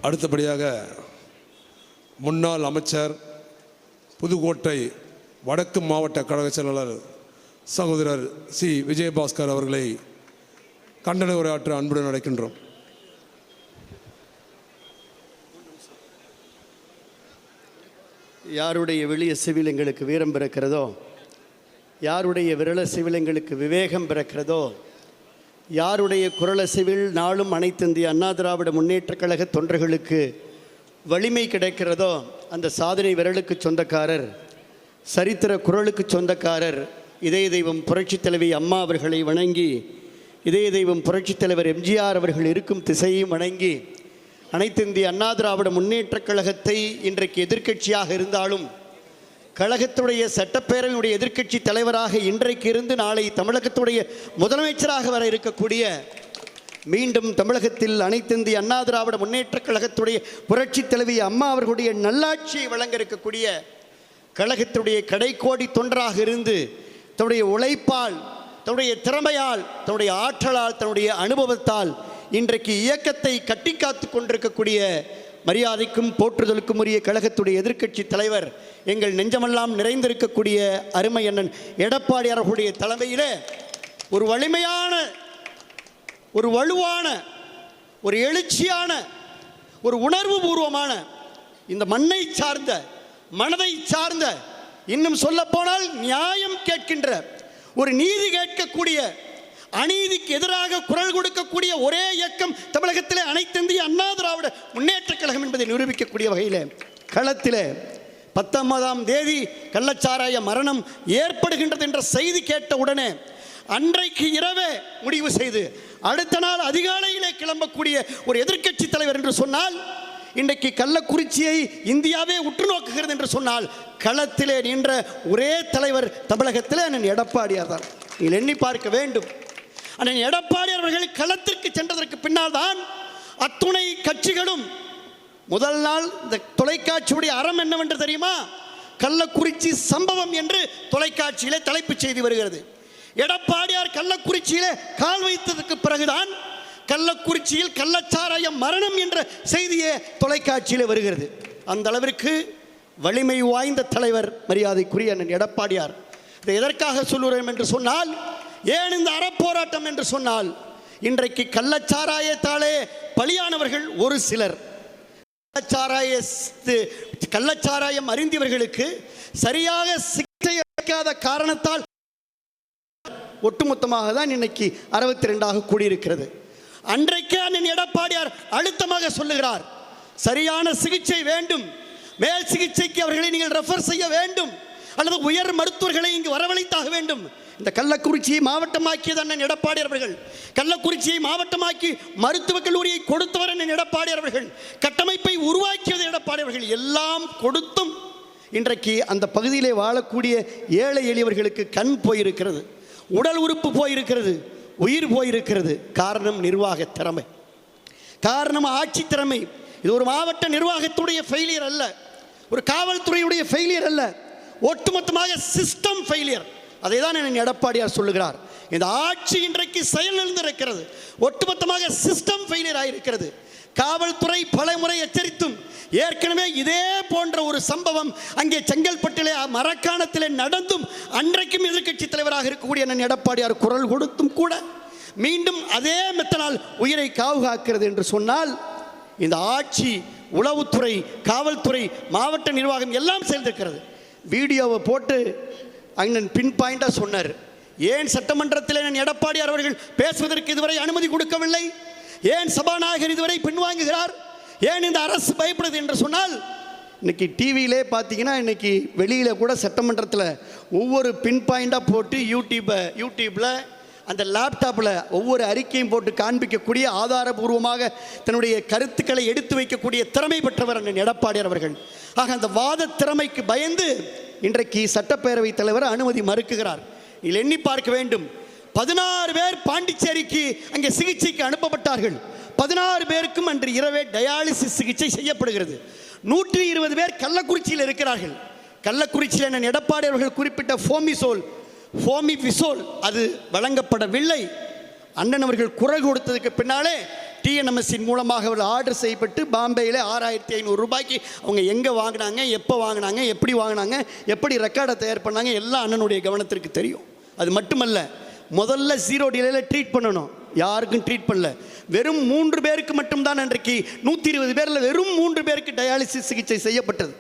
அடுத்தபடியாக முன்னாள் அமைச்சர் புதுக்கோட்டை வடக்கு மாவட்ட கழக செயலாளர் சகோதரர் சி விஜயபாஸ்கர் அவர்களை கண்டன உரையாற்ற அன்புடன் அழைக்கின்றோம். யாருடைய வெளிய சிவில் எங்களுக்கு வீரம் பிறக்கிறதோ, யாருடைய விரல சிவில் எங்களுக்கு விவேகம் பிறக்கிறதோ, யாருடைய குரல சிவில் நாளும் அனைத்து இந்திய அண்ணா திராவிட முன்னேற்றக் கழக தொண்டர்களுக்கு வலிமை கிடைக்கிறதோ, அந்த சாதனை விரலுக்கு சொந்தக்காரர், சரித்திர குரலுக்கு சொந்தக்காரர் இதய தெய்வம் புரட்சித் தலைவி அம்மா அவர்களை வணங்கி, இதய தெய்வம் புரட்சித் தலைவர் எம்ஜிஆர் அவர்கள் இருக்கும் திசையையும் வணங்கி, அனைத்து இந்திய அண்ணா திராவிட முன்னேற்றக் கழகத்தை இன்றைக்கு எதிர்க்கட்சியாக இருந்தாலும் கழகத்துடைய சட்டப்பேரவையுடைய எதிர்க்கட்சி தலைவராக இன்றைக்கு இருந்து நாளை தமிழகத்துடைய முதலமைச்சராக வர இருக்கக்கூடிய, மீண்டும் தமிழகத்தில் அனைத்து இந்திய அண்ணா திராவிட முன்னேற்றக் கழகத்துடைய புரட்சித் தலைவி அம்மா அவர்களுடைய நல்லாட்சியை வழங்க இருக்கக்கூடிய கழகத்துடைய கடைக்கோடி தொண்டராக இருந்து தன்னுடைய உழைப்பால், தன்னுடைய திறமையால், தன்னுடைய ஆற்றலால், தன்னுடைய அனுபவத்தால் இன்றைக்கு இயக்கத்தை கட்டி காத்து கொண்டிருக்கக்கூடிய மரியாதைக்கும் போற்றுதலுக்கும் உரிய கழகத்துடைய எதிர்க்கட்சி தலைவர், எங்கள் நெஞ்சமெல்லாம் நிறைந்திருக்கக்கூடிய அருமை அண்ணன் எடப்பாடி அவர்களுடைய தலைமையிலே ஒரு வலிமையான, ஒரு வலுவான, ஒரு எழுச்சியான, ஒரு உணர்வு பூர்வமான, இந்த மண்ணை சார்ந்த, மனதை சார்ந்த, இன்னும் சொல்ல போனால் நியாயம் கேட்கின்ற, ஒரு நீதி கேட்கக்கூடிய, அநீதிக்கு எதிராக குரல் கொடுக்கக்கூடிய ஒரே இயக்கம் தமிழகத்திலே அனைத்து இந்திய அண்ணா திராவிட முன்னேற்றக் கழகம் என்பதை நிரூபிக்கக்கூடிய வகையில் களத்தில் 19ஆம் தேதி கள்ளச்சாராய மரணம் ஏற்படுகின்றது என்ற செய்தி கேட்ட உடனே அன்றைக்கு இரவே முடிவு செய்து அடுத்த நாள் அதிகாலையிலே கிளம்பக்கூடிய ஒரு எதிர்க்கட்சி தலைவர் என்று சொன்னால், இன்றைக்கு கள்ளக்குறிச்சியை இந்தியாவே உற்று நோக்குகிறது என்று சொன்னால், களத்திலே நின்ற ஒரே தலைவர் தமிழகத்திலே அண்ணன் எடப்பாடியார் தான். நீங்கள் எண்ணி பார்க்க வேண்டும். அண்ணன் எடப்பாடி அவர்கள் களத்திற்கு சென்றதற்கு பின்னால் தான் அத்துணை கட்சிகளும் முதல் நாள் இந்த தொலைக்காட்சியுடைய அறம் என்னவென்று தெரியுமா? கள்ளக்குறிச்சி சம்பவம் என்று தொலைக்காட்சியிலே தலைப்புச் செய்தி வருகிறது. எடப்பாடியார் கள்ளக்குறிச்சியிலே கால் வைத்ததற்கு பிறகுதான் கள்ளக்குறிச்சியில் கள்ளச்சாராய மரணம் என்ற செய்தியே தொலைக்காட்சியில் வருகிறது. அந்த அளவிற்கு வலிமை வாய்ந்த தலைவர் மரியாதைக்குரிய அண்ணன் எடப்பாடியார். இதை எதற்காக சொல்லுகிறேன் என்று சொன்னால், ஏன் இந்த அறப்போராட்டம் என்று சொன்னால், இன்றைக்கு கள்ளச்சாராயத்தாலே பலியானவர்கள் ஒரு சிலர், கள்ளச்சாராயம் அறிந்தவர்களுக்கு சரியாக சிகிச்சை அளிக்காத காரணத்தால் ஒட்டுமொத்தமாக தான் இன்னைக்கு 62ஆக கூடியிருக்கிறது. அன்றைக்கே அண்ணன் எடப்பாடியார் அழுத்தமாக சொல்லுகிறார், சரியான சிகிச்சை வேண்டும், மேல் சிகிச்சைக்கு அவர்களை நீங்கள் ரெஃபர் செய்ய வேண்டும், அல்லது உயர் மருத்துவர்களை இங்கு வரவழைத்தாக வேண்டும். இந்த கள்ளக்குறிச்சியை மாவட்டமாக்கியது அண்ணன் எடப்பாடி அவர்கள். கள்ளக்குறிச்சியை மாவட்டமாக்கி மருத்துவக் கல்லூரியை கொடுத்தவர் அண்ணன் எடப்பாடி அவர்கள். கட்டமைப்பை உருவாக்கியது எடப்பாடி அவர்கள். எல்லாம் கொடுத்தும் இன்றைக்கு அந்த பகுதியிலே வாழக்கூடிய ஏழை எளியவர்களுக்கு கண் போயிருக்கிறது, உடல் உறுப்பு போயிருக்கிறது, உயிர் போயிருக்கிறது. காரணம் நிர்வாக திறமை, காரணம் ஆட்சி திறமை. இது ஒரு மாவட்ட நிர்வாகத்துடைய ஃபெயிலியர் அல்ல, ஒரு காவல்துறையுடைய ஃபெயிலியர் அல்ல, ஒட்டுமொத்தமாக சிஸ்டம் ஃபெயிலியர். அதை தான் என் எடப்பாடியார் சொல்லுகிறார். இந்த ஆட்சி இன்றைக்கு செயலிழந்திருக்கிறது, ஒட்டுமொத்தமாக சிஸ்டம் ஃபெயிலியர் ஆகியிருக்கிறது. காவல்துறை பல முறை எச்சரித்தும் ஏற்கனவே இதே போன்ற ஒரு சம்பவம் அங்கே செங்கல்பட்டிலே மரக்காணத்திலே நடந்தும் அன்றைக்கும் எதிர்க்கட்சி தலைவராக இருக்கக்கூடிய அண்ணன் எடப்பாடியார் குரல் கொடுத்தும் கூட மீண்டும் அதே மெத்தனால் உயிரை காவு காக்கிறது என்று சொன்னால், இந்த ஆட்சி, உளவுத்துறை, காவல்துறை, மாவட்ட நிர்வாகம் எல்லாம் சேர்ந்திருக்கிறது. வீடியோவை போட்டு அண்ணன் பின் பாயிண்டாக சொன்னார், ஏன் சட்டமன்றத்தில் அண்ணன் எடப்பாடியார் அவர்கள் பேசுவதற்கு இதுவரை அனுமதி கொடுக்கவில்லை, ஏன் சபாநாயகர் இதுவரை பின்வாங்குகிறார், ஏன் இந்த அரசு பயப்படுது என்று சொன்னால், இன்னைக்கு டிவியிலே பார்த்தீங்கன்னா இன்னைக்கு வெளியில் கூட சட்டமன்றத்தில் ஒவ்வொரு பின் பாயிண்டாக போட்டு யூடியூப்பில் அந்த லேப்டாப்பில் ஒவ்வொரு அறிக்கையும் போட்டு காண்பிக்கக்கூடிய, ஆதாரபூர்வமாக தன்னுடைய கருத்துக்களை எடுத்து வைக்கக்கூடிய திறமை பெற்றவர் அண்ணன் எடப்பாடியார் அவர்கள். ஆக அந்த வாத திறமைக்கு பயந்து இன்றைக்கு சட்டப்பேரவை தலைவர் அனுமதி மறுக்குகிறார். இதில் எண்ணி பார்க்க வேண்டும், 16 பேர் பாண்டிச்சேரிக்கு அங்கே சிகிச்சைக்கு அனுப்பப்பட்டார்கள். 16 பேருக்கும் அன்று இரவே டயாலிசிஸ் சிகிச்சை செய்யப்படுகிறது. 120 பேர் கள்ளக்குறிச்சியில் இருக்கிறார்கள். கள்ளக்குறிச்சியில் அண்ணன் எடப்பாடி அவர்கள் குறிப்பிட்ட ஃபோமிபிசோல் அது வழங்கப்படவில்லை. அண்ணன் அவர்கள் குரல் கொடுத்ததுக்கு பின்னாலே டிஎன்எம்எஸ்ஸின் மூலமாக அவர்கள் ஆர்டர் செய்யப்பட்டு பாம்பேயில் 6500 ரூபாய்க்கு அவங்க எங்கே வாங்கினாங்க, எப்போ வாங்கினாங்க, எப்படி வாங்கினாங்க, எப்படி ரெக்கார்டை தயார் பண்ணாங்க, எல்லாம் அண்ணனுடைய கவனத்திற்கு தெரியும். அது மட்டுமல்ல, முதல்ல 0 டிலேயில் ட்ரீட் பண்ணணும், யாருக்கும் ட்ரீட் பண்ணல. வெறும் 3 பேருக்கு மட்டும்தான் அன்றைக்கு 120 பேரில் வெறும் 3 பேருக்கு டயாலிசிஸ் சிகிச்சை செய்யப்பட்டது.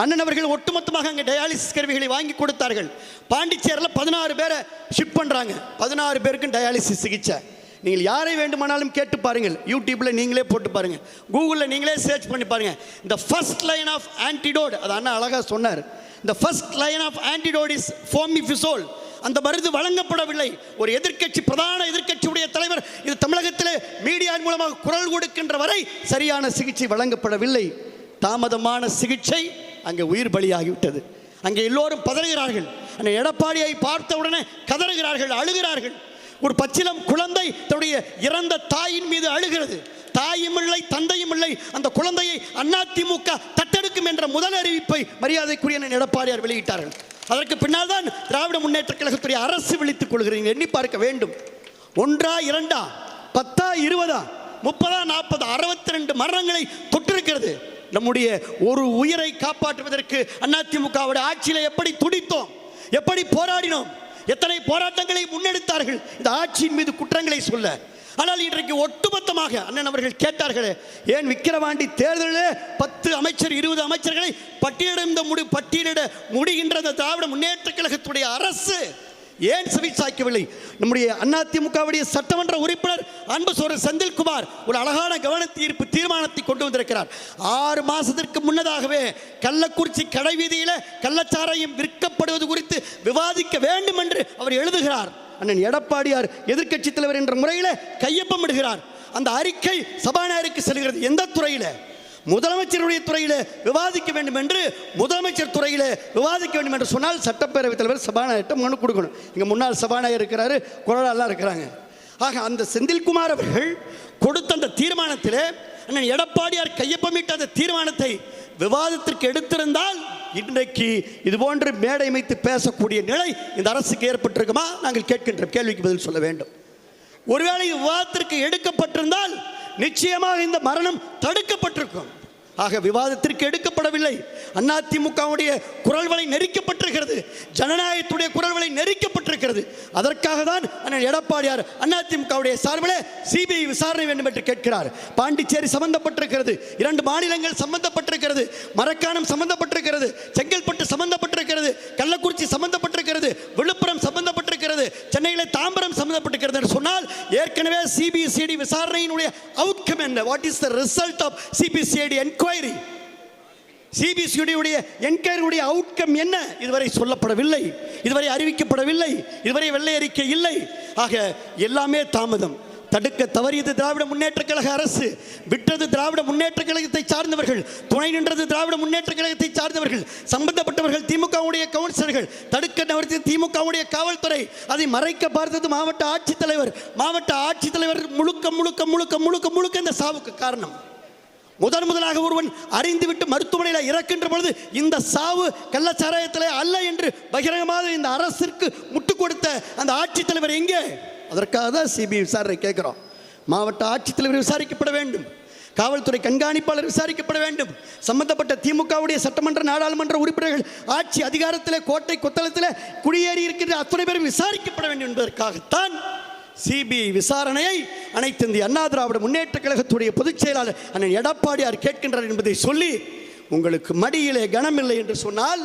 அண்ணன் அவர்கள் ஒட்டுமொத்தமாக அங்கே டயாலிசிஸ் கருவிகளை வாங்கி கொடுத்தார்கள். பாண்டிச்சேரியில் 16 பேரை ஷிப் பண்ணுறாங்க, 16 பேருக்கும் டயாலிசிஸ் சிகிச்சை. நீங்கள் யாரை வேண்டுமானாலும் கேட்டு பாருங்கள், யூடியூப்பில் நீங்களே போட்டு பாருங்கள், கூகுளில் நீங்களே சர்ச் பண்ணி பாருங்கள். இந்த ஃபர்ஸ்ட் லைன் ஆஃப் ஆன்டிடோட், அது அண்ணா அழகாக சொன்னார், இந்த first line of antidote is fomepizole. அந்த மருந்து வழங்கப்படவில்லை. ஒரு எதிர்க்கட்சி, பிரதான எதிர்க்கட்சியுடைய தலைவர் இது தமிழகத்திலே மீடியா மூலமாக குரல் கொடுக்கின்ற வரை சரியான சிகிச்சை வழங்கப்படவில்லை. தாமதமான சிகிச்சை அங்கே உயிர் பலியாகிவிட்டது. அங்கே எல்லோரும் பதறுகிறார்கள். அந்த எடப்பாடியை பார்த்தவுடனே கதறுகிறார்கள், அழுகிறார்கள். ஒரு பச்சிலம் குழந்தை தன்னுடைய இறந்த தாயின் மீது அழுகிறது. தாயும் இல்லை, தந்தையும் இல்லை. அந்த குழந்தையை அதிமுக தத்தெடுக்கும் என்ற முதல் அறிவிப்பை மரியாதைக்குரிய எடப்பாடியார் வெளியிட்டார்கள். அதற்கு பின்னால் தான் திராவிட முன்னேற்ற கழகத்துடைய அரசு விழித்துக் கொள்கிறீங்க. எண்ணி பார்க்க வேண்டும். 1 2 10 20 30 40 62 மரணங்களை தொட்டிருக்கிறது. நம்முடைய ஒரு உயிரை காப்பாற்றுவதற்கு அதிமுகவுடைய ஆட்சியில் எப்படி துடித்தோம், எப்படி போராடினோம், எத்தனை போராட்டங்களை முன்னெடுத்தார்கள் இந்த ஆட்சியின் மீது குற்றங்களை சொல்ல. ஆனால் இன்றைக்கு ஒட்டுமொத்தமாக அண்ணன் அவர்கள் கேட்டார்களே, ஏன் விக்கிரவாண்டி தேர்தலில் 10 அமைச்சர் 20 அமைச்சர்களை பட்டியலிட முடிகின்ற திராவிட முன்னேற்ற கழகத்துடைய அரசு ஏன் செவிசாய்க்கவில்லை? நம்முடைய அதிமுகவுடைய சட்டமன்ற உறுப்பினர் அன்பு சோழர் செந்தில்குமார் ஒரு அழகான கவனத்தீர்ப்பு தீர்மானத்தை கொண்டு வந்திருக்கிறார். 6 மாதத்திற்கு முன்னதாகவே கள்ளக்குறிச்சி கடைவீதியில் கள்ளச்சாராயம் விற்கப்படுவது குறித்து விவாதிக்க வேண்டும் என்று அவர் எழுதுகிறார். அண்ணன் எடப்பாடியார் எதிர்க்கட்சி தலைவர் என்ற முறையில் கையொப்பமிடுகிறார். அந்த அறிக்கை சபாநாயகருக்கு செல்கிறது. எந்த துறையில்? முதலமைச்சருடைய துறையில் விவாதிக்க வேண்டும் என்று, முதலமைச்சர் துறையில் விவாதிக்க வேண்டும் என்று சொன்னால் சட்டப்பேரவைத் தலைவர் சபாநாயகர்கிட்ட மனு கொடுக்கணும். இங்கே முன்னாள் சபாநாயகர் இருக்கிறாரு, குரலாலாம் இருக்கிறாங்க. ஆக அந்த செந்தில்குமார் அவர்கள் கொடுத்த அந்த தீர்மானத்தில் அண்ணன் எடப்பாடியார் கையொப்பமிட்ட அந்த தீர்மானத்தை விவாதத்திற்கு எடுத்திருந்தால் இன்றைக்கு இதுபோன்று மேடை அமைத்து பேசக்கூடிய நிலை இந்த அரசுக்கு ஏற்பட்டிருக்குமா? நாங்கள் கேட்கின்ற கேள்விக்கு பதில் சொல்ல வேண்டும். ஒருவேளை விவாதத்திற்கு எடுக்கப்பட்டிருந்தால் நிச்சயமாக இந்த மரணம் தடுக்கப்பட்டிருக்கும். ஆக விவாதத்திற்கு எடுக்கப்படவில்லை. அதிமுகவுடைய குரல்வளை நெரிக்கப்பட்டிருக்கிறது, ஜனநாயகத்துடைய குரல்வளை நெரிக்கப்பட்டிருக்கிறது. அதற்காக தான் அண்ணன் எடப்பாடியார் அதிமுகவுடைய சார்பில் சிபிஐ விசாரணை வேண்டும் என்று கேட்கிறார். பாண்டிச்சேரி சம்பந்தப்பட்டிருக்கிறது, 2 மாநிலங்கள் சம்பந்தப்பட்டிருக்கிறது, மரக்காணம் சம்பந்தப்பட்டிருக்கிறது, செங்கல்பட்டு சம்பந்தப்பட்டிருக்கிறது, கள்ளக்குறிச்சி சம்பந்தப்பட்டிருக்கிறது, விழுப்புரம் சம்பந்தப்பட்டிருக்கிறது, சென்னையில் தாம்பரம் சம்பந்தப்பட்டிருக்கிறது என்று சொன்னால் ஏற்கனவே சிபிசிஐடி விசாரணையினுடைய அவுட்கம் என்ன? What is the result of CBCID enquiry? சிபிசிஐடியுடைய என்கொயரியுடைய அவுட்கம் என்ன? இதுவரை சொல்லப்படவில்லை, இதுவரை அறிவிக்கப்படவில்லை, இதுவரை வெள்ளை அறிக்கை இல்லை. ஆக எல்லாமே தாமதம். தடுக்க தவறியது திராவிட முன்னேற்ற கழக அரசு, விட்டது திராவிட முன்னேற்ற கழகத்தை சார்ந்தவர்கள், துணை நின்றது திராவிட முன்னேற்ற கழகத்தை சார்ந்தவர்கள், சம்பந்தப்பட்டவர்கள் திமுகவுடைய கவுன்சிலர்கள், தடுக்க தவறியது திமுகவுடைய காவல்துறை, அதை மறைக்க பார்த்தது மாவட்ட ஆட்சித்தலைவர். மாவட்ட ஆட்சித்தலைவர் முழுக்க முழுக்க முழுக்க முழுக்க முழுக்க இந்த சாவுக்கு காரணம். முதலாக ஒருவன் அறிந்துவிட்டு மருத்துவமனையில் இறக்கின்ற பொழுது இந்த சாவு கள்ளச்சாராயத்திலே அல்ல என்று பகிரங்கமாக இந்த அரசிற்கு முட்டுக் கொடுத்த அந்த ஆட்சித்தலைவர் எங்கே? அதற்காக தான் சிபிஐ விசாரணை கேட்கிறோம். மாவட்ட ஆட்சித்தலைவர் விசாரிக்கப்பட வேண்டும், காவல்துறை கண்காணிப்பாளர் விசாரிக்கப்பட வேண்டும், சம்பந்தப்பட்ட திமுகவுடைய சட்டமன்ற நாடாளுமன்ற உறுப்பினர்கள் ஆட்சி அதிகாரத்தில் கோட்டை கொத்தளத்தில் குடியேறி இருக்கின்ற அத்தனை பேரும் விசாரிக்கப்பட வேண்டும் என்பதற்காகத்தான் சிபிஐ விசாரணையை அனைத்து இந்திய அண்ணா திராவிட முன்னேற்ற கழகத்துடைய பொதுச் செயலாளர் அண்ணன் எடப்பாடியார் கேட்கின்றார் என்பதை சொல்லி, உங்களுக்கு மடியிலே கனமில்லை என்று சொன்னால்,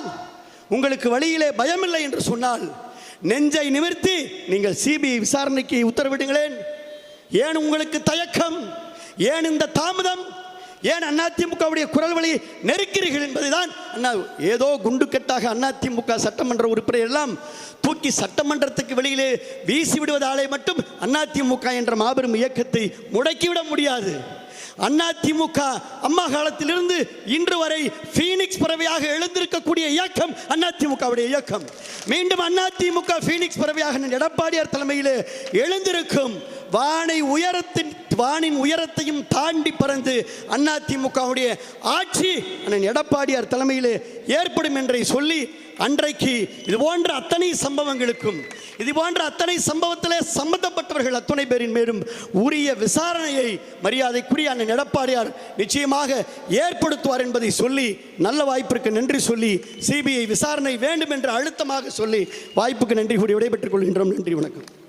உங்களுக்கு வழியிலே பயமில்லை என்று சொன்னால் நெஞ்சை நிமிர்த்தி நீங்கள் சிபிஐ விசாரணைக்கு உத்தரவிடுங்களேன். ஏன் உங்களுக்கு தயக்கம்? ஏன் இந்த தாமதம்? ஏன் அதிமுகவுடைய குரல் வழியை நெருக்கிறீர்கள் என்பதுதான். ஏதோ குண்டுக்கட்டாக அதிமுக சட்டமன்ற உறுப்பினர் எல்லாம் தூக்கி சட்டமன்றத்துக்கு வெளியிலே வீசி விடுவதாலே மட்டும் அதிமுக என்ற மாபெரும் இயக்கத்தை முடக்கிவிட முடியாது. அதிமுக அம்மா காலத்திலிருந்து இன்று வரை பீனிக்ஸ் பறவையாக எழுந்திருக்கக்கூடிய இயக்கம் அதிமுகவுடைய இயக்கம். மீண்டும் அதிமுக பீனிக்ஸ் பறவையாக எடப்பாடியார் தலைமையில் எழுந்திருக்கும். வானின் உயரத்தையும் தாண்டி பறந்து அதிமுகவுடைய ஆட்சி அண்ணன் எடப்பாடியார் தலைமையிலே ஏற்படும் என்றை சொல்லி, அன்றைக்கு இது போன்ற அத்தனை சம்பவத்திலே சம்பந்தப்பட்டவர்கள் அத்தனை பேரின் மேலும் உரிய விசாரணையை மரியாதைக்குரிய அண்ணன் எடப்பாடியார் நிச்சயமாக ஏற்படுத்துவார் என்பதை சொல்லி, நல்ல வாய்ப்பிற்கு நன்றி சொல்லி, சிபிஐ விசாரணை வேண்டும் என்று அழுத்தமாக சொல்லி வாய்ப்புக்கு நன்றி கூறி விடைபெற்றுக் கொள்கின்றோம். நன்றி, வணக்கம்.